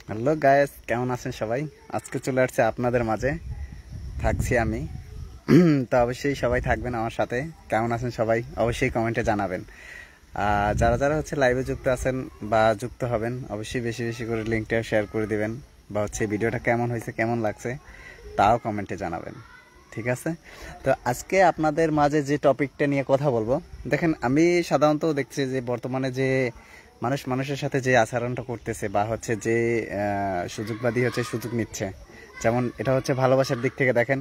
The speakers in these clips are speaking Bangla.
হ্যালো গায়েস, কেমন আছেন সবাই? আজকে চলে আসছে আপনাদের মাঝে, থাকছি আমি। তো অবশ্যই সবাই থাকবেন আমার সাথে। কেমন আছেন সবাই অবশ্যই কমেন্টে জানাবেন। যারা যারা হচ্ছে লাইভে যুক্ত আছেন বা যুক্ত হবেন, অবশ্যই বেশি বেশি করে লিঙ্কটা শেয়ার করে দিবেন, বা হচ্ছে ভিডিওটা কেমন হয়েছে, কেমন লাগছে তাও কমেন্টে জানাবেন। ঠিক আছে? তো আজকে আপনাদের মাঝে যে টপিকটা নিয়ে কথা বলবো, দেখেন আমি সাধারণত দেখছি যে বর্তমানে যে মানুষ মানুষের সাথে যে আচরণটা করতেছে, বা হচ্ছে যে সুযোগবাদী হচ্ছে সুযোগ নিচ্ছে। যেমন এটা হচ্ছে ভালোবাসার দিক থেকে দেখেন,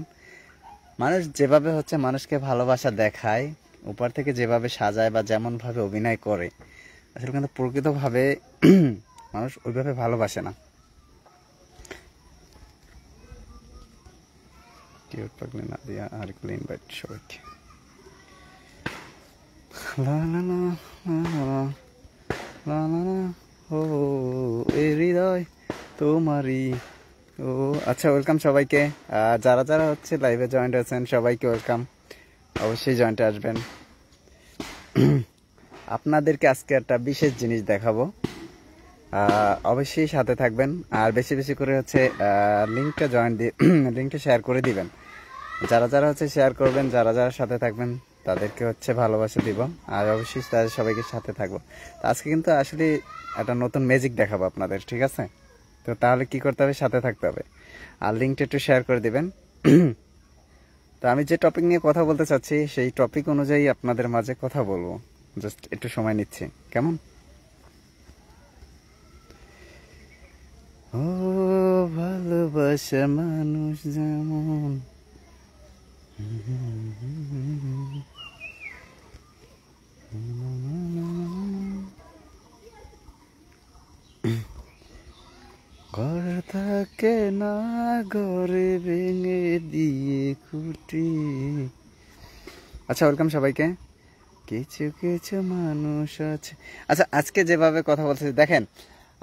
মানুষ যেভাবে হচ্ছে মানুষকে ভালোবাসা দেখায়, উপর থেকে যেভাবে সাজায় বা যেমনভাবে অভিনয় করে, আসলে কিন্তু প্রকৃতভাবে মানুষ ওইভাবে ভালোবাসে না। কিউট পাগলি নাদিয়া আর ইনভাইট সবাইকে। লা লা লা লা লা লা লা, ও এই হৃদয় তোমারই। ও আচ্ছা, ওয়েলকাম সবাইকে। যারা যারা হচ্ছে লাইভে জয়েন্ট আছেন সবাইকে ওয়েলকাম। অবশ্যই জয়েন্টে আসবেন। আপনাদেরকে আজকে একটা বিশেষ জিনিস দেখাবো, অবশ্যই সাথে থাকবেন। আর বেশি বেশি করে হচ্ছে লিঙ্কটা জয়েন দিয়ে লিঙ্কটা শেয়ার করে দিবেন। যারা যারা হচ্ছে শেয়ার করবেন, যারা যারা সাথে থাকবেন তাদেরকে হচ্ছে ভালোবাসা দিব। আর অবশ্যই তাদের সবাইকে সাথে থাকবো। তো আজকে কিন্তু আসলে একটা নতুন ম্যাজিক দেখাবো আপনাদের, ঠিক আছে? তো তাহলে কি করতে হবে, সাথে থাকতে হবে আর লিঙ্কটা একটু শেয়ার করে দিবেন। তো আমি যে টপিক নিয়ে কথা বলতে চাচ্ছি সেই টপিক অনুযায়ী আপনাদের মাঝে কথা বলবো। জাস্ট একটু সময় নিচ্ছি, কেমন? ও ভালোবাসা মানুষ যেমন, ঘর থাকে না, ঘরে ভেঙে দিয়ে খুঁটি। আচ্ছা, ওয়েলকাম সবাইকে। কিছু কিছু মানুষ আছে। আচ্ছা, আজকে যেভাবে কথা বলছি দেখেন,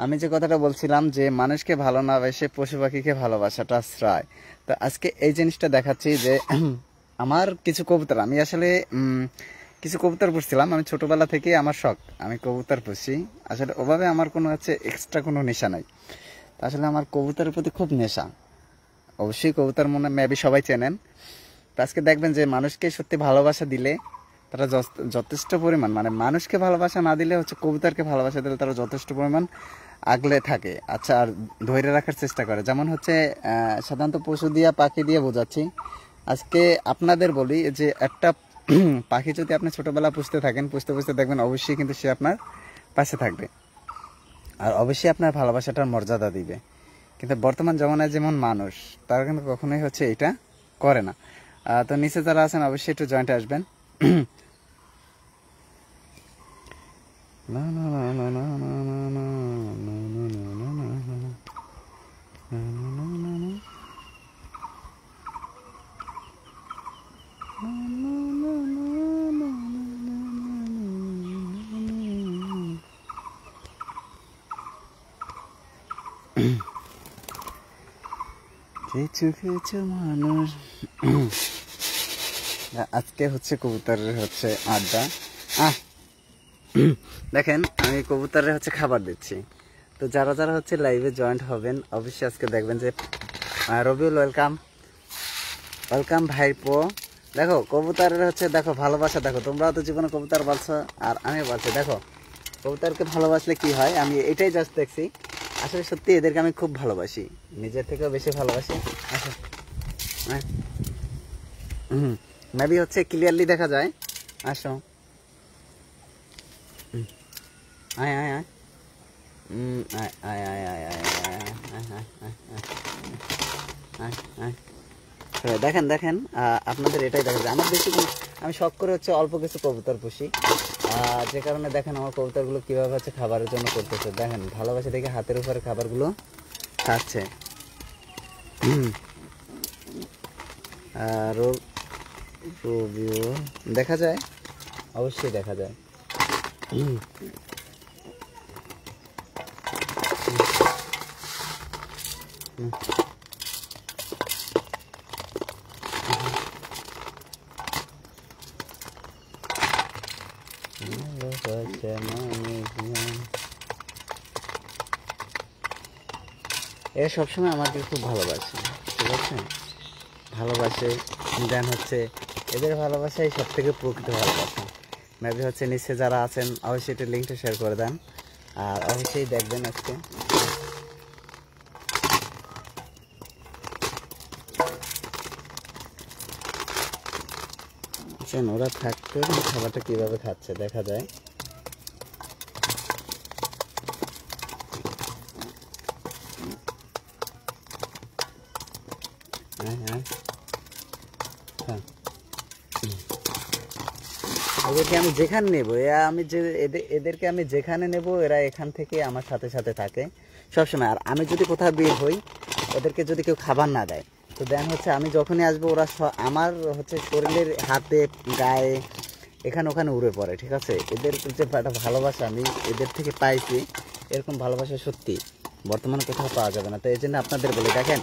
আমি যে কথাটা বলছিলাম যে মানুষকে ভালো না বেসে পশু পাখিকে ভালোবাসাটা শ্রায়। তো আজকে এই জিনিসটা দেখাচ্ছি যে আমার কিছু কবুতর, আমি আসলে কিছু কবুতর পুষছিলাম। আমি ছোটবেলা থেকে আমার শখ, আমি কবুতর পুষি। আসলে ওভাবে আমার কোনো হচ্ছে এক্সট্রা কোনো নেশা নাই। আসলে আমার কবুতরের প্রতি খুব নেশা। অবশ্যই কবুতর মনে মেবি সবাই চেনেন। তো আজকে দেখবেন যে মানুষকে সত্যি ভালোবাসা দিলে তারা যথেষ্ট পরিমাণ, মানে মানুষকে ভালোবাসা না দিলে হচ্ছে কবুতরকে ভালোবাসা দিলে তারা যথেষ্ট পরিমাণ আগলে থাকে। আচ্ছা, আর ধরে রাখার চেষ্টা করে। যেমন হচ্ছে সাধারণত পশু দিয়া পাখি দিয়ে বোঝাচ্ছি। আজকে আপনাদের বলি যে একটা পাখি যদি আপনি ছোটবেলা পুষতে থাকেন, পুষতে পুষতে দেখবেন অবশ্যই কিন্তু সে আপনার পাশে থাকবে, আর অবশ্যই আপনার ভালোবাসাটার মর্যাদা দিবে। কিন্তু বর্তমান জমানায় যেমন মানুষ, তারা কিন্তু কখনোই হচ্ছে এটা করে না। তো নিচে যারা আছেন অবশ্যই একটু জয়েন্টে আসবেন। কিছু কিছু মানুষ, আজকে হচ্ছে কবুতরের হচ্ছে আড্ডা। দেখেন আমি কবুতরের হচ্ছে খাবার দিচ্ছি। তো যারা যারা হচ্ছে লাইভে জয়েন্ট হবেন অবশ্যই আজকে দেখবেন যে রবিউল ওয়েলকাম, ওয়েলকাম ভাইপো। দেখো কবুতরের হচ্ছে, দেখো ভালোবাসা, দেখো তোমরাও তো জীবনে কবুতর পালছো আর আমিও পালছি। দেখো কবুতরকে ভালোবাসলে কি হয়, আমি এটাই জাস্ট দেখছি। আসলে সত্যি এদেরকে আমি খুব ভালোবাসি, নিজের থেকেও বেশি ভালোবাসি। আচ্ছা, মেবি হচ্ছে ক্লিয়ারলি দেখা যায়। আসো, আয় আয় আয়, আয় আয় আয় আয় আয় আয় আয়। দেখেন দেখেন, আপনাদের এটাই দেখা যায়। আমার বেশি আমি শখ করে হচ্ছে অল্প কিছু কবুতর পুষি, যে কারণে দেখেন আমার কবুতরগুলো কীভাবে হচ্ছে খাবারের জন্য করতেছে। দেখেন ভালোবাসা দেখে হাতের উপরে খাবারগুলো খাচ্ছে। আর রবিও দেখা যায়, অবশ্যই দেখা যায়। এরা সবসময় আমাকে খুব ভালোবাসে, ঠিক আছে, ভালোবাসে। দেন হচ্ছে এদের ভালোবাসাই সব থেকে প্রকৃত ভালোবাসা। মেবি হচ্ছে নিচে যারা আছেন অবশ্যই একটু লিঙ্কটা শেয়ার করে দেন, আর অবশ্যই দেখবেন আজকে। ওরা থাকতে খাবারটা কীভাবে খাচ্ছে দেখা যায়। এদেরকে আমি যেখানে নেবো, আমি যে এদেরকে আমি যেখানে নেব এরা এখান থেকে আমার সাথে সাথে থাকে সবসময়। আর আমি যদি কোথাও বের হই, ওদেরকে যদি কেউ খাবার না দেয়, তো দেন হচ্ছে আমি যখনই আসবো ওরা আমার হচ্ছে শরীরের হাতে গায়ে এখানে ওখানে উড়ে পড়ে, ঠিক আছে। এদের যে একটা ভালোবাসা আমি এদের থেকে পাইছি, এরকম ভালোবাসা সত্যি বর্তমানে কোথাও পাওয়া যাবে না। তো এই জন্য আপনাদের বলি, দেখেন,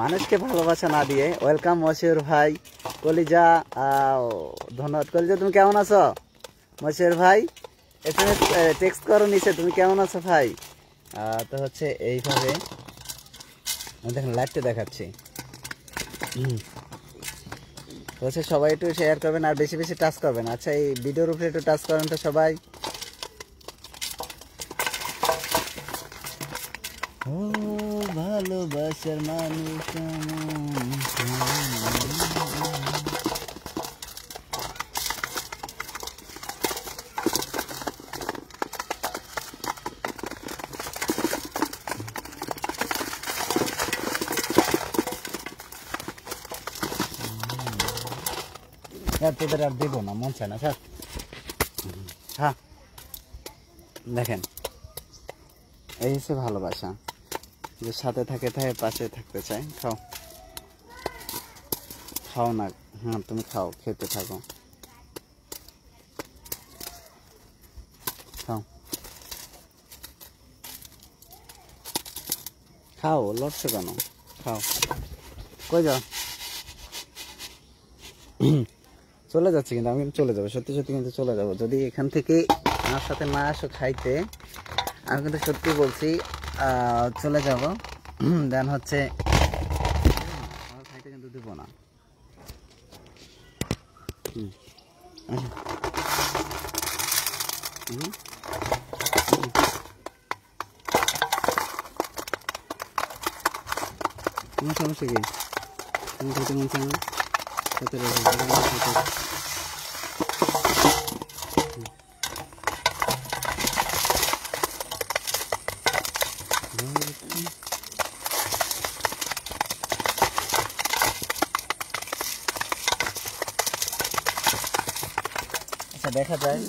মানুষকে ভালোবাসা না দিয়ে, ওয়েলকাম মশিউর ভাই, কলিজা, ধন্যবাদ। কলিজা তুমি কেমন আছো? মশিউর ভাই SMS টেক্সট করো নিচে, তুমি কেমন আছো ভাই? তো হচ্ছে এইভাবে দেখেন লাইভটা দেখাচ্ছি। তো হচ্ছে সবাই একটু শেয়ার করবেন আর বেশি বেশি টাচ করবেন। আচ্ছা, এই ভিডিওর উপরে একটু টাচ করেন তো সবাই। ও ভালোবাসার মানুষ তোদের আর দেবো না, মন চায় না স্যার। হ্যাঁ দেখেন, এই হচ্ছে ভালোবাসা, যে সাথে থাকে পাশে থাকতে চায়। খাও খাও না, হ্যাঁ তুমি খাও, খেতে থাকো, খাও খাও, লড়ছো কেন? খাও। কই যাও? চলে যাচ্ছে, কিন্তু আমি চলে যাবো, সত্যি সত্যি কিন্তু চলে যাবো। যদি এখান থেকে আমার সাথে না আসো খাইতে, আমি কিন্তু সত্যি বলছি চলে যাব। দেন হচ্ছে খাইতে কিন্তু দেবো না। তোমার সমস্যা কি? তুমি খেতে মন চায় না? খেতে আচ্ছা, দেখা যায়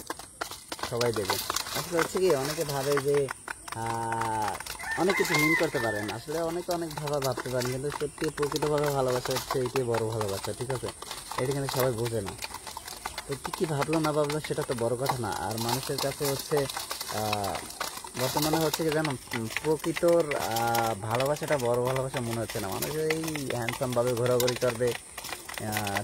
সবাই দেবে। আসলে হচ্ছে কি, অনেকে ভাবে যে অনেক কিছু মিন করতে পারেন, আসলে অনেকে অনেক ভাবতে পারেন, কিন্তু সত্যি প্রকৃতভাবে ভালোবাসা হচ্ছে এইটাই বড় ভালোবাসা, ঠিক আছে। এটা কিন্তু সবাই বোঝে না। তো কী ভাবলো না ভাবলো সেটা তো বড় কথা না। আর মানুষের কাছে হচ্ছে বর্তমানে হচ্ছে কি জানো, প্রকৃতর ভালোবাসাটা বড় ভালোবাসা মনে হচ্ছে না। মানুষ এই হ্যান্ডসামভাবে ঘোরাঘুরি করবে,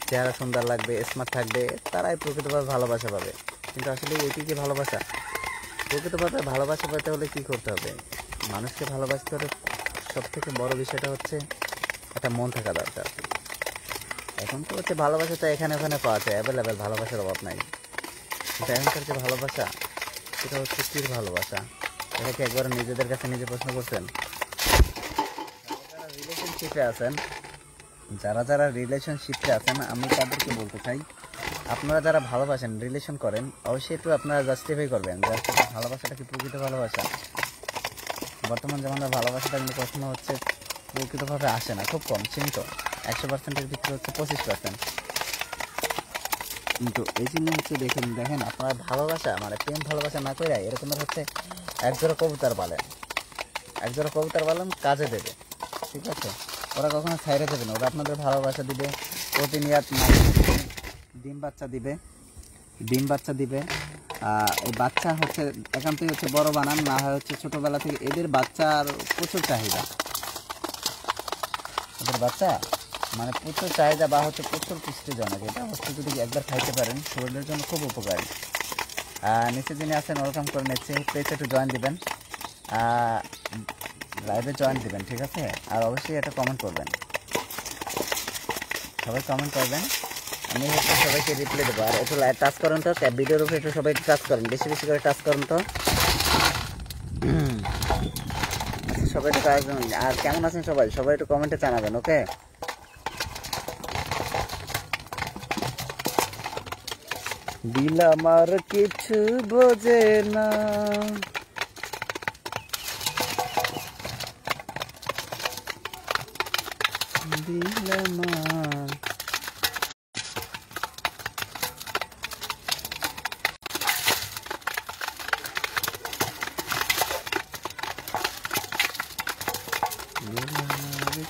চেহারা সুন্দর লাগবে, স্মার্ট থাকবে, তারাই প্রকৃতভাবে ভালোবাসা পাবে। কিন্তু আসলে এটি কি ভালোবাসা? প্রকৃতভাবে ভালোবাসা পেতে হলে কী করতে হবে? মানুষকে ভালোবাসতে হলে সব থেকে বড় বিষয়টা হচ্ছে একটা মন থাকা দরকার। এখন তো হচ্ছে ভালোবাসাটা এখানে ওখানে পাওয়া যায়, অ্যাভেলেবেল, ভালোবাসার অভাব নাই। কিন্তু এখনকার যে ভালোবাসা, সেটা হচ্ছে স্থির ভালোবাসা। এটা কি একবার নিজেদের কাছে নিজে প্রশ্ন করছেন? যারা রিলেশনশিপে আছেন, যারা রিলেশনশিপে আছেন, আমি তাদেরকে বলতে চাই, আপনারা যারা ভালোবাসেন, রিলেশন করেন, অবশ্যই একটু আপনারা জাস্টিফাই করবেন যে আসলে ভালোবাসাটা কি প্রকৃত ভালোবাসা। বর্তমান জামানার ভালোবাসাটা কিন্তু কখনো হচ্ছে প্রকৃতভাবে আসে না, খুব কম, সীমিত। 100%-এর ভিতরে হচ্ছে 25%। কিন্তু এই জন্য হচ্ছে দেখেন আপনারা ভালোবাসা মানে প্রেম ভালোবাসা না করে এরকমের হচ্ছে একজোড়া কবুতর পালেন, কাজে দেবে, ঠিক আছে। ওরা কখনো ছাইড়ে দেবে না, ওরা আপনাদের ভালোবাসা দিবে, প্রতিনিয়ত ডিম বাচ্চা দিবে। এই বাচ্চা হচ্ছে একান্তই হচ্ছে বড় বানান না হয় হচ্ছে ছোটোবেলা থেকে এদের বাচ্চার প্রচুর চাহিদা, এদের বাচ্চা মানে প্রচুর চাহিদা বা হচ্ছে প্রচুর পুষ্টিজনক। এটা হচ্ছে যদি একবার খাইতে পারেন শরীরের জন্য খুব উপকারী। নিচে যিনি আছেন ওয়েলকাম করে নিচ্ছে, প্লিজ একটু জয়েন দিবেন। লাইভে জয়েন দিবেন, ঠিক আছে? আর অবশ্যই এটা কমেন্ট করবেন, সবাই কমেন্ট করবেন, আমি হচ্ছে সবাইকে রিপ্লাই দেবো। আর একটু লাইভ টাচ করেন তো, ভিডিওর উপরে একটু সবাই টাচ করেন, বেশি বেশি করে টাচ করেন তো। আচ্ছা সবাই একটু টাচ, আর কেমন আছেন সবাই, সবাই একটু কমেন্টে জানাবেন, ওকে? দিল আমার কিছু বোঝে না, দিল আমার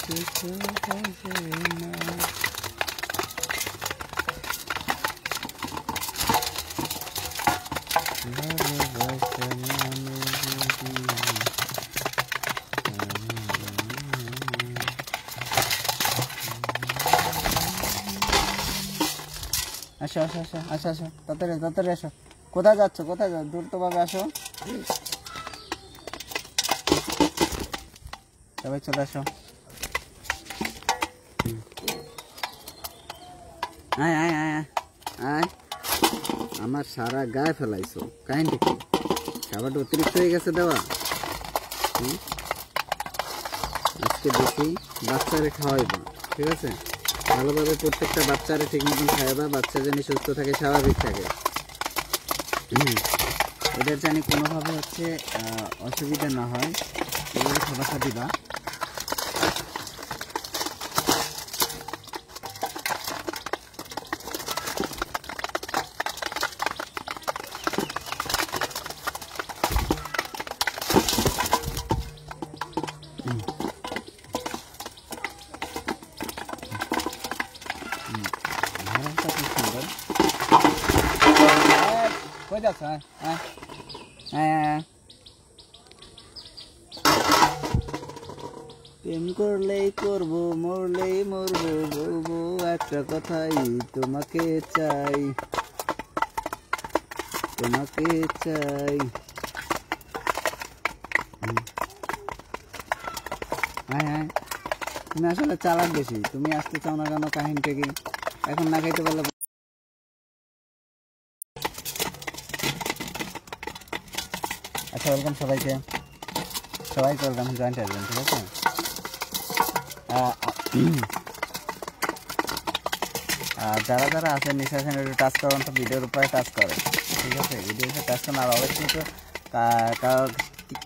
কিছু বোঝে না। আসো আসো আসো আসো আসো, তাড়াতাড়ি তাড়াতাড়ি আসো। কোথায় যাচ্ছ, কোথায় যাচ্ছ? দ্রুতভাবে আসো, সবাই চলে আসো। আয় আয় আয় আয়, আমার সারা গায়ে ফেলাইছো, কাহিনীটা কি? খাবারটা অতিরিক্ত হয়ে গেছে দেওয়া। আজকে বেশি বাচ্চারে খাওয়াইবা, ঠিক আছে? ভালোভাবে প্রত্যেকটা বাচ্চারে ঠিক মতন খাওয়াবা, বাচ্চা যেন সুস্থ থাকে, স্বাভাবিক থাকে। এদের জানি কোনোভাবে হচ্ছে অসুবিধা না হয়, এভাবে খাবারটা দিবা। প্রেম করলেই করবো, মরলেই মরবো, বলবো একটা কথাই, তোমাকে চাই, তোমাকে চাই। হ্যাঁ হ্যাঁ, তুমি আসলে চালাক বেশি, তুমি আসতে চাও না কেন কাহিনীটা কি? এখন না খাইতে পারলে। আচ্ছা ওয়েলকাম সবাইকে, সবাইকে ওয়েলকাম, জয়েন্ট আসবেন, ঠিক আছে? যারা যারা আছেন নিচে আছেন একটু টাচ করেন তো, ভিডিওর উপরে টাচ করেন, ঠিক আছে? ভিডিওতে টাচ করেন। আর অবশ্যই একটু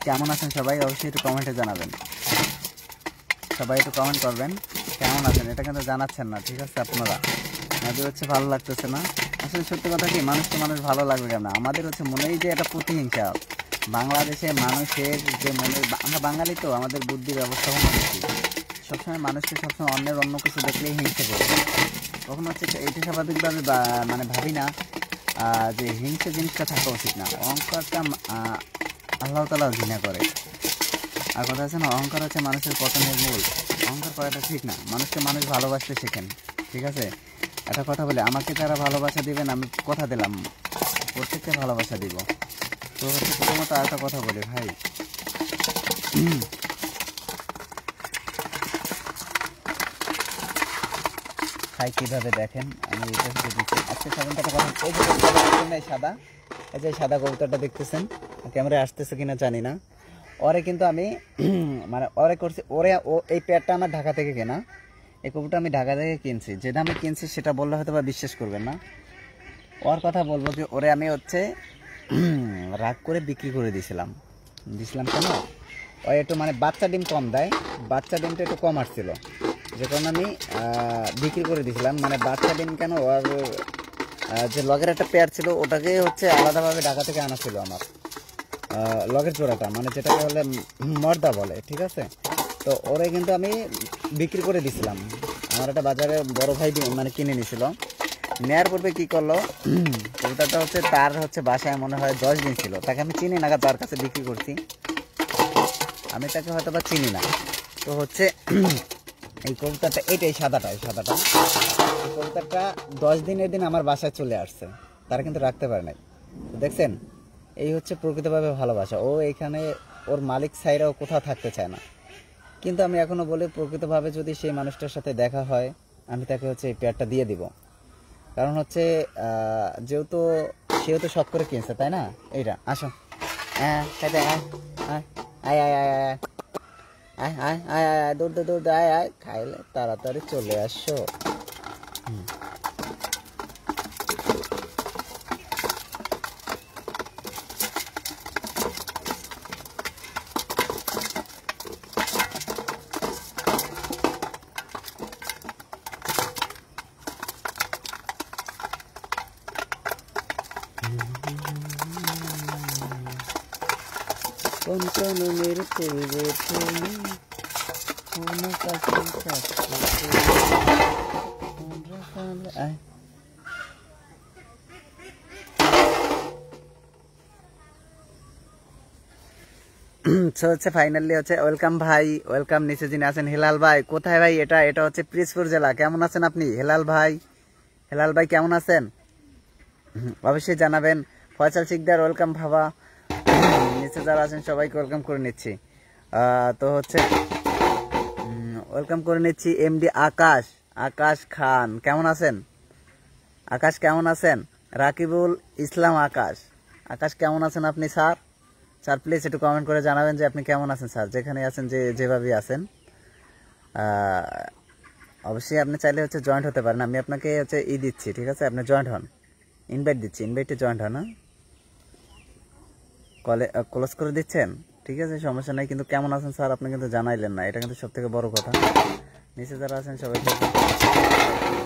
কেমন আছেন সবাই অবশ্যই একটু কমেন্টে জানাবেন, সবাই একটু কমেন্ট করবেন কেমন আছেন, এটা কিন্তু জানাচ্ছেন না, ঠিক আছে? আপনারা আমাদের হচ্ছে ভালো লাগতেছে না। আসলে সত্যি কথা কি, মানুষকে মানুষ ভালো লাগবে কেন? আমাদের হচ্ছে মনেই যে এটা প্রতিহিংসা, বাংলাদেশে মানুষের যে মনের, আমরা বাঙালি তো, আমাদের বুদ্ধি ব্যবস্থাপনা বেশি, সবসময় মানুষকে সবসময় অন্যের অন্য কিছু দেখলেই হিংসে করবে। তখন হচ্ছে এইটা স্বাভাবিকভাবে মানে ভাবি না যে হিংসে জিনিসটা থাকা উচিত না। অহংকারটা আল্লাহ তাআলা ঘৃণা করে। আর কথা আছে না, অহংকার হচ্ছে মানুষের পতনের মূল। অহংকার করাটা ঠিক না, মানুষকে মানুষ ভালোবাসতে শেখেন, ঠিক আছে? একটা কথা বলে, আমাকে যারা ভালোবাসা দিবেন, আমি কথা দিলাম প্রত্যেককে ভালোবাসা দিব। তো হচ্ছে প্রথমত একটা কথা বলি ভাই, খাই কীভাবে দেখেন, আমি এটা থেকে দিচ্ছি আজকে সাধারণত একটা কথা। এই যে কবুতরটা সাদা, এই যে সাদা কবুতরটা দেখতেছেন, ক্যামেরায় আসতেছে কিনা জানি না, ওরে কিন্তু আমি মানে ওরে করছি, ওরে ও এই পেয়ারটা আমার ঢাকা থেকে কেনা, এই কবুতরটা আমি ঢাকা থেকে কিনছি। যেটা আমি কিনছি সেটা বললে হয়তো বা বিশ্বাস করবেন না, ওর কথা বলবো কি, ওরে আমি হচ্ছে রাগ করে বিক্রি করে দিছিলাম কেন? ও একটু মানে বাচ্চা ডিম কম দেয়, বাচ্চা ডিমটা একটু কম আসছিল, যে কারণে আমি বিক্রি করে দিয়েছিলাম। মানে বাচ্চা ডিম কেন, ওর যে লগের একটা পেয়ার ছিল, ওটাকে হচ্ছে আলাদাভাবে ঢাকা থেকে আনা ছিল আমার, লগের জোড়াটা, মানে যেটাকে বলে মর্দা বলে, ঠিক আছে? তো ওরে কিন্তু আমি বিক্রি করে দিয়েছিলাম, আমার একটা বাজারে বড় ভাই মানে কিনে নিয়েছিল। নেয়ার পূর্বে কী করলো, কবুতরটা হচ্ছে তার হচ্ছে বাসায় মনে হয় 10 দিন ছিল, তাকে আমি চিনি না, তার কাছে বিক্রি করছি, আমি তাকে হয়তো বা চিনি না। তো হচ্ছে এই কবুতরটা, এইটাই সাদাটা, এই কবুতরটা 10 দিনের দিন আমার বাসায় চলে আসছে, তারা কিন্তু রাখতে পারে নাই। দেখছেন, এই হচ্ছে প্রকৃতভাবে ভালোবাসা। ও এখানে ওর মালিক ছাইরাও কোথাও থাকতে চায় না, কিন্তু আমি এখনো বলি প্রকৃতভাবে যদি সেই মানুষটার সাথে দেখা হয় আমি তাকে হচ্ছে এই পেয়ারটা দিয়ে দিব। কারণ হচ্ছে যেহেতু সেও তো শখ করে কিনছে, তাই না? এইটা আসো, হ্যাঁ খাইতে আয় আয় আয় আয় আয় আয় আয় আয় আয় আয় দৌড় দৌড় দৌড় আয় আয়, খাইলে তাড়াতাড়ি চলে আসো। কোন কাননের পূর্বে তুমি কোন কাছে আয়। হচ্ছে ফাইনালি হচ্ছে ওয়েলকাম ভাই, ওয়েলকাম। নিচে যিনি আছেন হেলাল ভাই, কোথায় ভাই? এটা এটা হচ্ছে পিরোজপুর জেলা। কেমন আছেন আপনি হেলাল ভাই? হেলাল ভাই কেমন আছেন অবশ্যই জানাবেন। ফয়সাল শিকদার ওয়েলকাম ভাবা। নিচে যারা আছেন সবাইকে ওয়েলকাম করে নিচ্ছি। তো হচ্ছে ওয়েলকাম করে নিচ্ছি এমডি আকাশ, আকাশ খান কেমন আছেন? আকাশ কেমন আছেন? রাকিবুল ইসলাম আকাশ, আকাশ কেমন আছেন আপনি স্যার? স্যার প্লিজ একটু কমেন্ট করে জানাবেন যে আপনি কেমন আছেন স্যার, যেখানে আছেন যেভাবে আছেন। অবশ্যই আপনি চাইলে হচ্ছে জয়েন্ট হতে পারেন, আমি আপনাকে হচ্ছে দিচ্ছি, ঠিক আছে? আপনি জয়েন্ট হন, ইনভাইট দিচ্ছি, ইনভাইটে জয়েন্ট হন। কলে ক্লোজ করে দিচ্ছেন, ঠিক আছে সমস্যা নাই। কিন্তু কেমন আছেন স্যার আপনি কিন্তু জানাইলেন না, এটা কিন্তু সব থেকে বড় কথা। নিচে যারা আছেন সবাইকে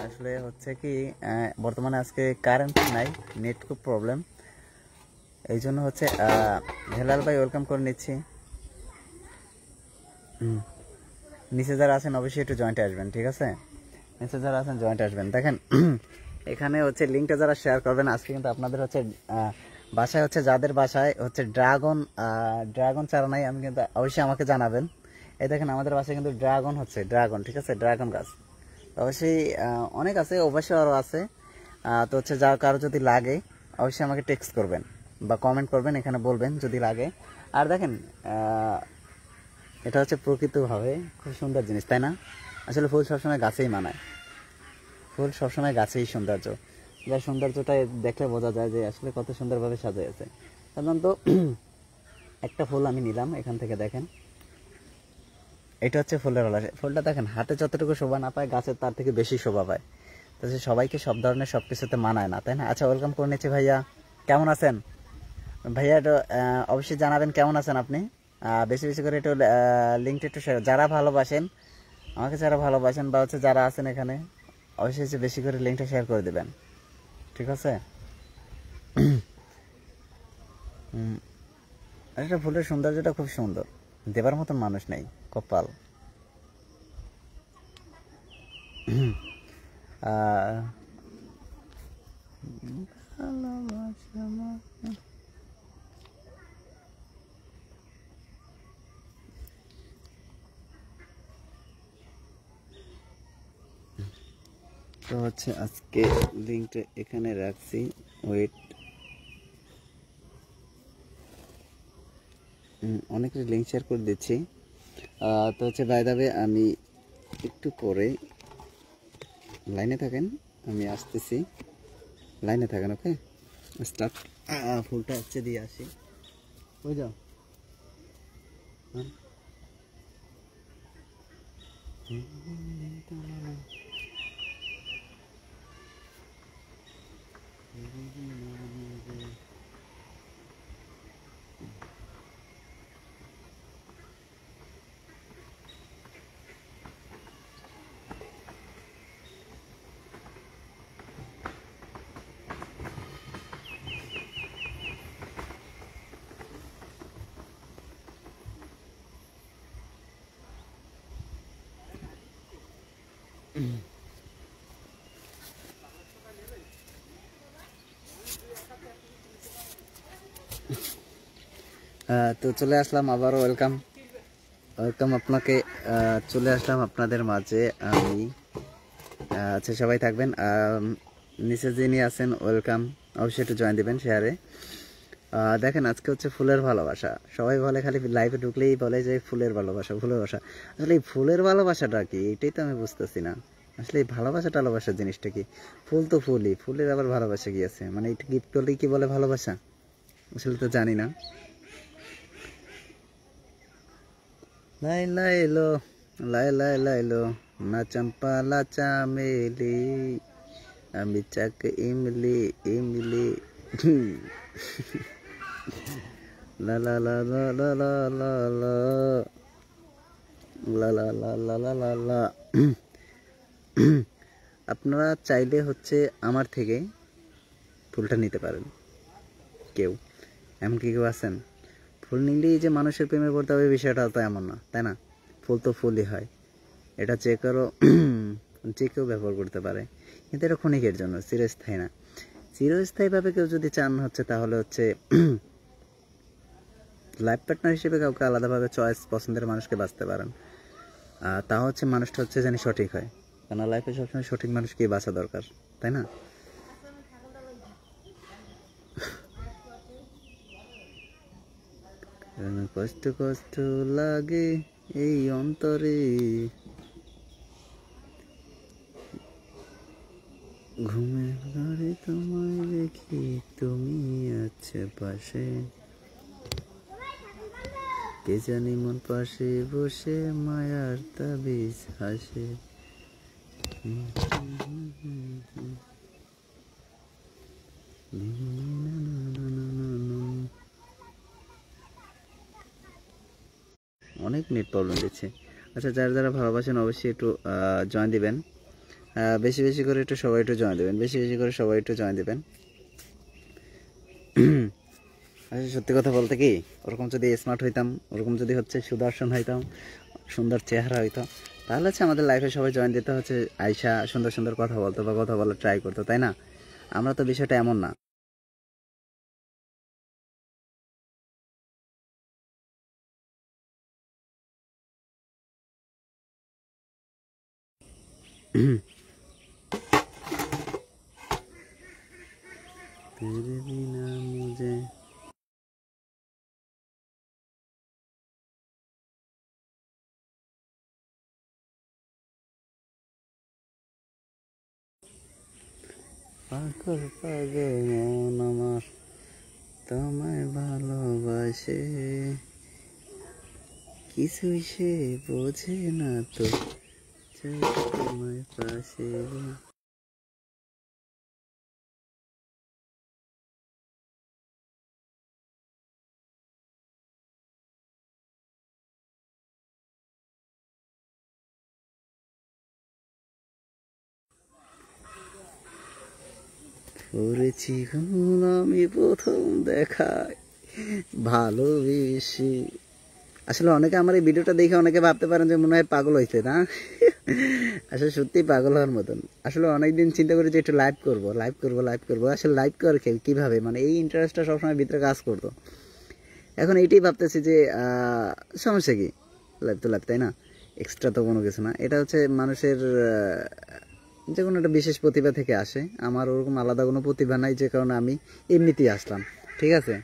আসলে হচ্ছে কি বর্তমানে আজকে কারেন্ট নাই, নেট খুব প্রবলেম, এই জন্য হচ্ছে হেলাল ভাই ওয়েলকাম করে নিচ্ছি। নিচে যারা আছেন অবশ্যই একটু জয়েন্টে আসবেন, ঠিক আছে? নিচে যারা আছেন জয়েন্টে আসবেন। দেখেন এখানে হচ্ছে লিঙ্কটা যারা শেয়ার করবেন আজকে কিন্তু আপনাদের হচ্ছে বাসায় হচ্ছে, যাদের বাসায় হচ্ছে ড্রাগন চারা নাই, আমি কিন্তু অবশ্যই আমাকে জানাবেন। এই দেখেন আমাদের বাসায় কিন্তু ড্রাগন হচ্ছে, ড্রাগন, ঠিক আছে? ড্রাগন গাছ অবশ্যই অনেক আছে, অবশ্যই আরও আছে। তো হচ্ছে যা কারো যদি লাগে অবশ্যই আমাকে টেক্সট করবেন বা কমেন্ট করবেন, এখানে বলবেন যদি লাগে। আর দেখেন এটা হচ্ছে প্রকৃতভাবে খুব সুন্দর জিনিস, তাই না? আসলে ফুল সবসময় গাছেই মানায়, ফুল সবসময় গাছেই সৌন্দর্য, যার সৌন্দর্যটা দেখলে বোঝা যায় যে আসলে কত সুন্দরভাবে সাজিয়েছে। সাধারণত একটা ফুল আমি নিলাম এখান থেকে, দেখেন এটা হচ্ছে ফুলের ওলা। ফুলটা দেখেন হাতে যতটুকু শোভা না পায় গাছের তার থেকে বেশি শোভা পায়। তো সবাইকে সব ধরনের সব কিছুতে মানায় না, তাই না? আচ্ছা ওয়েলকাম করে নিচ্ছি ভাইয়া, কেমন আছেন ভাইয়া? একটু অবশ্যই জানাবেন কেমন আছেন আপনি। বেশি বেশি করে একটু লিঙ্কটা একটু শেয়ার, যারা ভালোবাসেন আমাকে, যারা ভালোবাসেন বা হচ্ছে যারা আছেন এখানে অবশ্যই হচ্ছে বেশি করে লিঙ্কটা শেয়ার করে দেবেন, ঠিক আছে? একটা ফুলের সৌন্দর্যটা খুব সুন্দর, দেবার মতন মানুষ নেই, কপাল। তো হচ্ছে আজকে লিঙ্কটা এখানে রাখছি, ওয়েট। অনেকের লিঙ্ক শেয়ার করে দিচ্ছি। তো হচ্ছে বাই দ্য ওয়ে আমি একটু পরে লাইনে থাকেন, আমি আসতেছি, লাইনে থাকেন, ওকে? স্টার্ট। ফুলটা হচ্ছে দিয়ে আসি, বুঝ যাও। তো চলে আসলাম আবারও, ওয়েলকাম ওয়েলকাম আপনাকে। চলে আসলাম আপনাদের মাঝে আমি। আচ্ছা সবাই থাকবেন, নিচে যিনি আছেন ওয়েলকাম, অবশ্যই একটু জয়েন দেবেন শেয়ারে। দেখেন আজকে হচ্ছে ফুলের ভালোবাসা। সবাই বলে, খালি লাইভে ঢুকলেই বলে যে ফুলের ভালোবাসা, ফুলের ভালোবাসা। আসলে এই ফুলের ভালোবাসাটা কি, এটাই তো আমি বুঝতেছি না। আসলে এই ভালোবাসা টালোবাসার জিনিসটা কি? ফুল তো ফুলই, ফুলের আবার ভালোবাসা কি আছে? মানে এটা গিফট করলেই কি বলে ভালোবাসা? আসলে তো জানি না। লাইলা এলো, লাইলা লাইলো, না চম্পা লা চামেলি, আমি চাক ইমলি ইমলি। লা লা লা লা লা লা লা লা লা লা লা লা লা লা লা। আপনারা চাইলে হচ্ছে আমার থেকে ফুলটা নিতে পারেন। কেউ এমনকি কেউ আছেন? ফুল নিলেই যে মানুষের প্রেমে পড়তে হবে বিষয়টা তো এমন না, তাই না? ফুল তো ফুলই হয়, এটা যে কারো যে কেউ ব্যবহার করতে পারে। কিন্তু এটা ক্ষণিকের জন্য, চিরস্থায়ী না। চিরস্থায়ীভাবে কেউ যদি চান হচ্ছে, তাহলে হচ্ছে লাইফ পার্টনার হিসেবে কাউকে আলাদাভাবে চয়েস, পছন্দের মানুষকে বাঁচতে পারেন। তা হচ্ছে মানুষটা হচ্ছে জানি সঠিক হয়, কেন লাইফে সবসময় সঠিক মানুষকেই বাঁচা দরকার, তাই না? কষ্ট কষ্ট লাগে এই অন্তরে, ঘুমের ঘরে তোমায় দেখি, তুমি আছে পাশে, কে জানি মন পাশে বসে মায়ার তাবিজ হাসে। অনেক নেট প্রবলেম দিচ্ছে। আচ্ছা, যারা যারা ভালোবাসেন অবশ্যই একটু জয়েন দিবেন, বেশি বেশি করে একটু সবাই একটু জয়েন দেবেন, বেশি বেশি করে সবাই একটু জয়েন দেবেন। আচ্ছা, সত্যি কথা বলতে কি, ওরকম যদি স্মার্ট হইতাম, ওরকম যদি হচ্ছে সুদর্শন হইতাম, সুন্দর চেহারা হইতো, তাহলে হচ্ছে আমাদের লাইফে সবাই জয়েন দিতে হচ্ছে আয়শা সুন্দর সুন্দর কথা বলতো বা কথা বলার ট্রাই করতো, তাই না? আমরা তো বিষয়টা এমন না। तेरे बिना मुझे পাগল পাগল মন আমার তোমায় ভালোবাসে, কিছুই সে বোঝে না তো, চাই তোমায় পাশে। করেছি ভুল আমি প্রথম দেখায় ভালোবেসে। আসলে অনেকে আমার এই ভিডিওটা দেখে অনেকে ভাবতে পারেন যে মনে হয় পাগল হয়েছে না। আসলে সত্যি পাগল হওয়ার মতন। আসলে অনেকদিন চিন্তা করি যে একটু লাইভ করবো, লাইভ করবো, লাইভ করবো। আসলে লাইভ করে কিভাবে, মানে এই ইন্টারেস্টটা সবসময় ভিতরে কাজ করতো। এখন এইটাই ভাবতেছি যে সমস্যা কি, লাইভ তো লাইভ, তাই না? এক্সট্রা তো কোনো কিছু না। এটা হচ্ছে মানুষের যে কোনো একটা বিশেষ প্রতিভা থেকে আসে। আমার ওরকম আলাদা কোনো প্রতিভা নাই, যে কারণে আমি এমনিতেই আসলাম, ঠিক আছে?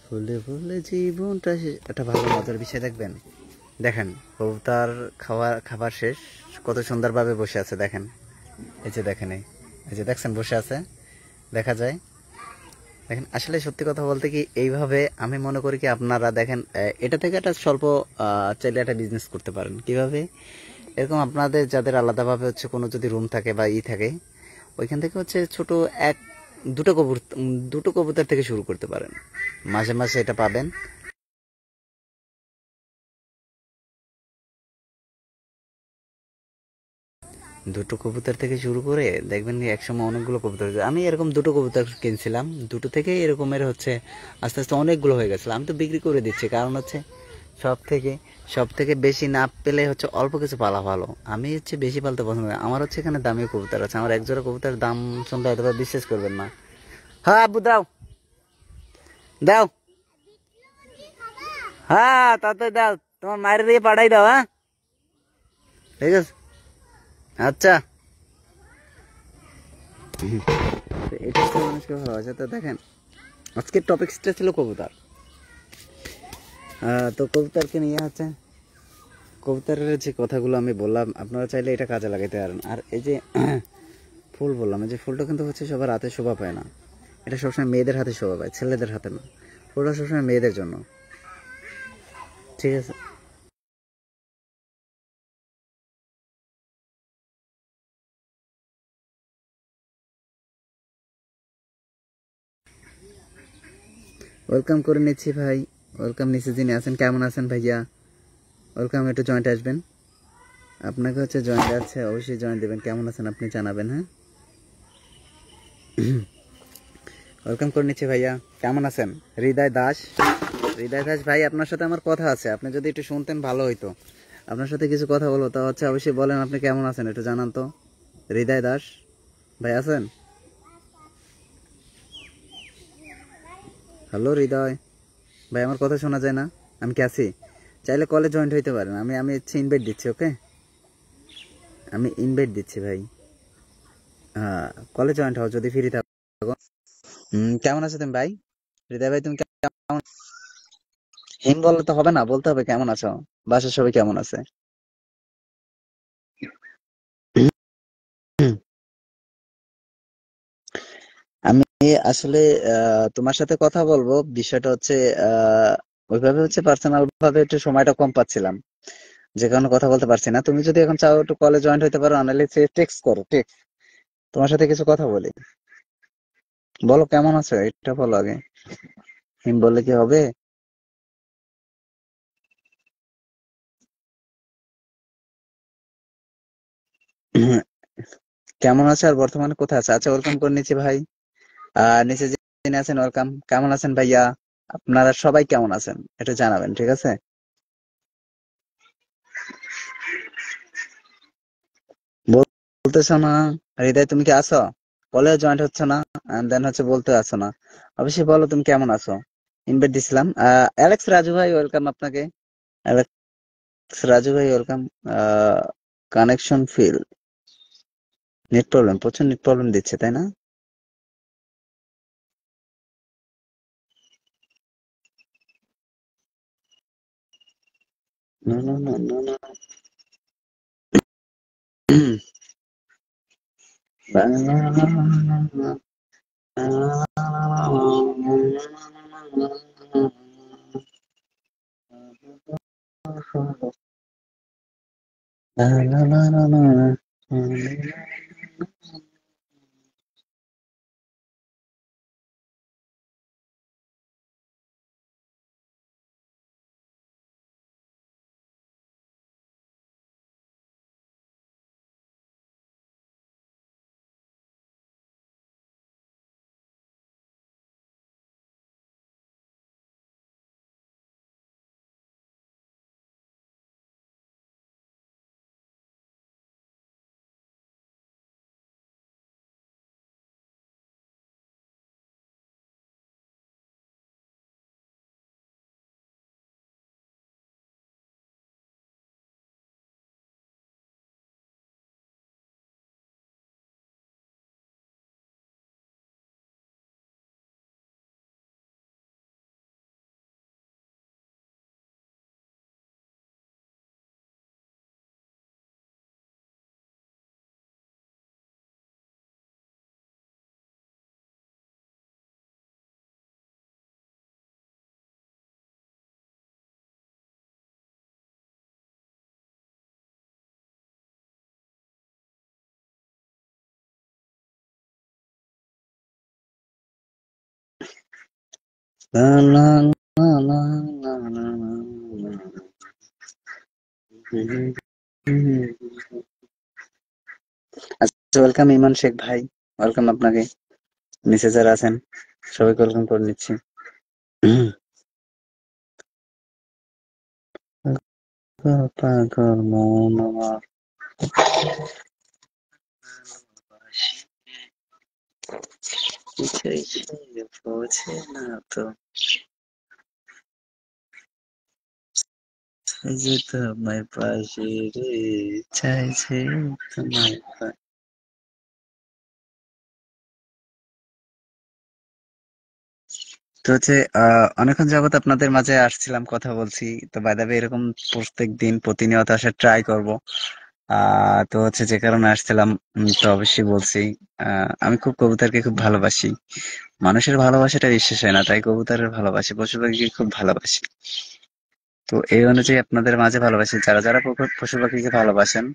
ফুলে ফুলে জীবনটা একটা ভালো মজার বিষয় দেখবেন। দেখেন, কবুতর খাবার শেষ, কত সুন্দরভাবে বসে আছে দেখেন। এই যে দেখেন, এই যে দেখছেন বসে আছে, দেখা যায়। দেখেন, আসলে সত্যি কথা বলতে কি, এইভাবে আমি মনে করি কি আপনারা দেখেন, এটা থেকে একটা স্বল্প চাইলে একটা বিজনেস করতে পারেন। কিভাবে? এরকম আপনাদের যাদের আলাদাভাবে হচ্ছে কোনো যদি রুম থাকে বা থাকে, ওইখান থেকে হচ্ছে ছোট এক দুটো কবুতর থেকে শুরু করতে পারেন। মাসে মাসে এটা পাবেন। দুটো কবুতর থেকে শুরু করে দেখবেন একসময় অনেকগুলো কবুতর। আমি এরকম দুটো কবুতর কিনছিলাম, দুটো থেকে এরকমের হচ্ছে আস্তে আস্তে অনেকগুলো হয়ে গেছিলো। আমি তো বিক্রি করে দিচ্ছি, কারণ হচ্ছে সব থেকে বেশি না পেলে হচ্ছে অল্প কিছু পালা ভালো। আমি হচ্ছে বেশি পালতে পছন্দ করি। আমার হচ্ছে এখানে দামি কবুতর আছে, আমার এক জোড়া কবুতরের দাম শুনলে হয়তো বিশ্বাস করবেন না। হ্যাঁ আব্বু দাও দাও, হ্যাঁ তাতে দাও, তোমার মায়ের দিয়ে পাঠাই দাও। হ্যাঁ ঠিক আছে, আচ্ছা। এটা হচ্ছে মানুষকে ভালোবাসা। তো দেখেন, আজকের টপিক্সটা ছিল কবুতর। তো কবুতরকে নিয়ে হচ্ছে, কবুতরের যে কথাগুলো আমি বললাম, আপনারা চাইলে এটা কাজে লাগাইতে পারেন। আর এই যে ফুল বললাম, এই যে ফুলটা কিন্তু হচ্ছে সবার হাতে শোভা পায় না, এটা সবসময় মেয়েদের হাতে শোভা পায়, ছেলেদের হাতে না। ফুলটা সবসময় মেয়েদের জন্য, ঠিক আছে। ওয়েলকাম করে নিচ্ছি ভাই, ওয়েলকাম নিচে যিনি আছেন। কেমন আছেন ভাইয়া? ওয়েলকাম, একটু জয়েন্টে আসবেন। আপনাকে হচ্ছে জয়েন্টে আছে, অবশ্যই জয়েন্ট দেবেন। কেমন আছেন আপনি জানাবেন। হ্যাঁ, ওয়েলকাম করে নিচ্ছি ভাইয়া। কেমন আছেন? হৃদয় দাস, হৃদয় দাস ভাই, আপনার সাথে আমার কথা আছে, আপনি যদি একটু শুনতেন ভালো হইতো। আপনার সাথে কিছু কথা বলবো, তা হচ্ছে অবশ্যই বলেন আপনি কেমন আছেন, একটু জানান তো। হৃদয় দাস ভাই আছেন? হ্যালো হৃদয় ভাই, আমার কথা শোনা যায় না? আমি কি আছি? চাইলে কলে জয়েন্ট হইতে পারেন, আমি আমি হচ্ছে ইনভাইট দিচ্ছি। ওকে, আমি ইনভাইট দিচ্ছি ভাই। হ্যাঁ, কলে জয়েন্ট হও যদি ফ্রি থাকো। কেমন আছো তুমি ভাই? হৃদয় ভাই তুমি কেমন? হিম বললে তো হবে না, বলতে হবে কেমন আছো। বাসার সবাই কেমন আছে? আমি আসলে তোমার সাথে কথা বলবো, বিষয়টা হচ্ছে আহ, ওইভাবে হচ্ছে পার্সোনাল ভাবে একটু সময়টা কম পাচ্ছিলাম, যে কারণে কথা বলতে পারছি না। তুমি যদি এখন চাও একটু কলে জয়েন্ট হইতে পারো, আনালে টেক্সট করো, ঠিক? তোমার সাথে কিছু কথা বলি। বলো কেমন আছো, এটা বলো আগে। হিম বললে কি হবে? কেমন আছে আর বর্তমানে কোথায় আছে? আচ্ছা, ওয়েলকাম করে নিচ্ছি ভাই। নিচে যিনি আছেন ওয়েলকাম। কেমন আছেন ভাইয়া? আপনারা সবাই কেমন আছেন এটা জানাবেন, ঠিক আছে? বলতেছো না? হৃদয় তুমি কি আছো? কলেও জয়েন্ট হচ্ছে না, দেন হচ্ছে বলতে আছো না। অবশ্যই বলো তুমি কেমন আছো। ইনভাইট দিছিলাম। অ্যালেক্স রাজু ভাই ওয়েলকাম আপনাকে। অ্যালেক্স রাজু ভাই ওয়েলকাম। কানেকশন ফিল, নেট প্রবলেম, প্রচুর নেট প্রবলেম দিচ্ছে তাই না? না না না না না। আচ্ছা, ওয়েলকাম ইমান শেখ ভাই, ওয়েলকাম আপনাকে। নিচে যারা আছেন সবাইকে ওয়েলকাম করে নিচ্ছি। পাগল মন আমার। কিছুই সে বোঝে না তো, যে তোমায় পাশে রে, চাইছে তোমায় তো হচ্ছে অনেকক্ষণ যাবত আপনাদের মাঝে আসছিলাম, কথা বলছি। তো বাই দ্য ওয়ে এরকম প্রত্যেক দিন প্রতিনিয়ত আসার ট্রাই করব। তো হচ্ছে যে কারণে আসছিলাম, তো অবশ্যই বলছি, আমি খুব কবুতরকে খুব ভালোবাসি। মানুষের ভালোবাসাটা বিশ্বাস হয় না, তাই কবুতরের ভালোবাসি, পশু পাখিকে খুব ভালোবাসি। তো এই অনুযায়ী আপনাদের মাঝে ভালোবাসি, যারা যারা পশু পাখিকে ভালোবাসেন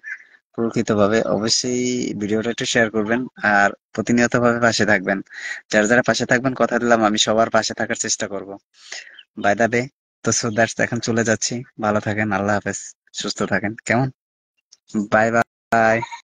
প্রকৃতভাবে, অবশ্যই ভিডিওটা একটু শেয়ার করবেন। আর প্রতিনিয়ত ভাবে পাশে থাকবেন। যারা যারা পাশে থাকবেন, কথা দিলাম আমি সবার পাশে থাকার চেষ্টা করব। বাই দা বে, তো সো দ্যাটস, এখন চলে যাচ্ছি। ভালো থাকেন, আল্লাহ হাফেজ, সুস্থ থাকেন, কেমন? Bye bye.